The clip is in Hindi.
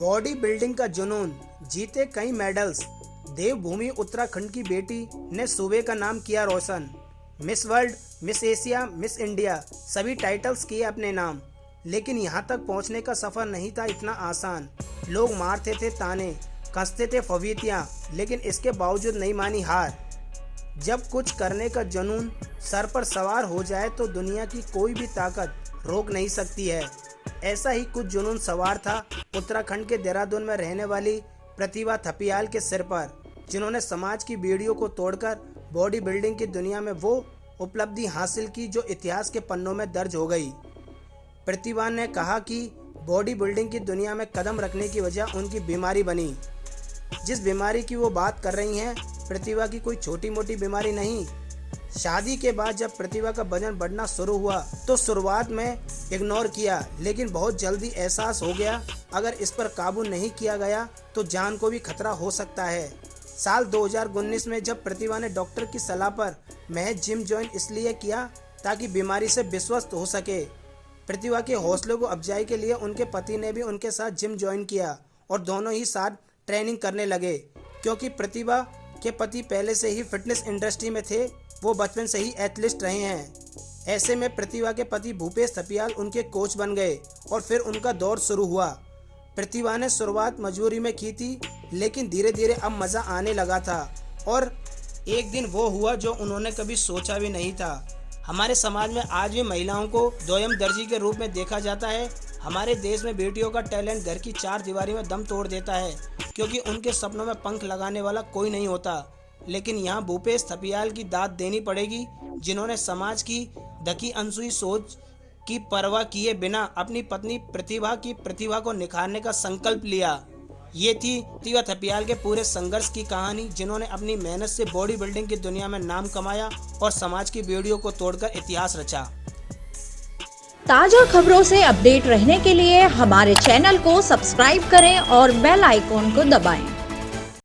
बॉडी बिल्डिंग का जुनून, जीते कई मेडल्स। देवभूमि उत्तराखंड की बेटी ने सूबे का नाम किया रोशन। Miss World, Miss Asia, Miss India सभी टाइटल्स किए अपने नाम। लेकिन यहाँ तक पहुँचने का सफ़र नहीं था इतना आसान। लोग मारते थे ताने, कसते थे फवीतियाँ, लेकिन इसके बावजूद नहीं मानी हार। जब कुछ करने का जुनून सर पर सवार हो जाए तो दुनिया की कोई भी ताकत रोक नहीं सकती है। ऐसा ही कुछ जुनून सवार था उत्तराखंड के देहरादून में रहने वाली प्रतिभा थपियाल के सिर पर, जिन्होंने समाज की बेड़ियों को तोड़कर बॉडी बिल्डिंग की दुनिया में वो उपलब्धि हासिल की जो इतिहास के पन्नों में दर्ज हो गई। प्रतिभा ने कहा कि बॉडी बिल्डिंग की दुनिया में कदम रखने की वजह उनकी बीमारी बनी। जिस बीमारी की वो बात कर रही हैं, प्रतिभा की कोई छोटी मोटी बीमारी नहीं। शादी के बाद जब प्रतिभा का वजन बढ़ना शुरू हुआ तो शुरुआत में इग्नोर किया, लेकिन बहुत जल्दी एहसास हो गया अगर इस पर काबू नहीं किया गया तो जान को भी खतरा हो सकता है। साल 2019 में जब प्रतिभा ने डॉक्टर की सलाह पर महज जिम ज्वाइन इसलिए किया ताकि बीमारी से विश्वस्त हो सके। प्रतिभा के हौसलों को अफजाई के लिए उनके पति ने भी उनके साथ जिम ज्वाइन किया और दोनों ही साथ ट्रेनिंग करने लगे। क्योंकि प्रतिभा के पति पहले से ही फिटनेस इंडस्ट्री में थे, वो बचपन से ही एथलीट रहे हैं। ऐसे में प्रतिभा के पति भूपेश थपियाल उनके कोच बन गए और फिर उनका दौर शुरू हुआ। प्रतिभा ने शुरुआत मजबूरी में की थी, लेकिन धीरे धीरे अब मज़ा आने लगा था और एक दिन वो हुआ जो उन्होंने कभी सोचा भी नहीं था। हमारे समाज में आज भी महिलाओं को दोयम दर्जी के रूप में देखा जाता है। हमारे देश में बेटियों का टैलेंट घर की चार दीवारी में दम तोड़ देता है, क्योंकि उनके सपनों में पंख लगाने वाला कोई नहीं होता। लेकिन यहाँ भूपेश थपियाल की दाद देनी पड़ेगी, जिन्होंने समाज की दकी अनसुई सोच की परवाह किए बिना अपनी पत्नी प्रतिभा की प्रतिभा को निखारने का संकल्प लिया। ये थी प्रतिभा थपियाल के पूरे संघर्ष की कहानी, जिन्होंने अपनी मेहनत से बॉडी बिल्डिंग की दुनिया में नाम कमाया और समाज की बेड़ियों को तोड़कर इतिहास रचा। ताजा खबरों से अपडेट रहने के लिए हमारे चैनल को सब्सक्राइब करें और बेल आइकॉन को दबाएं।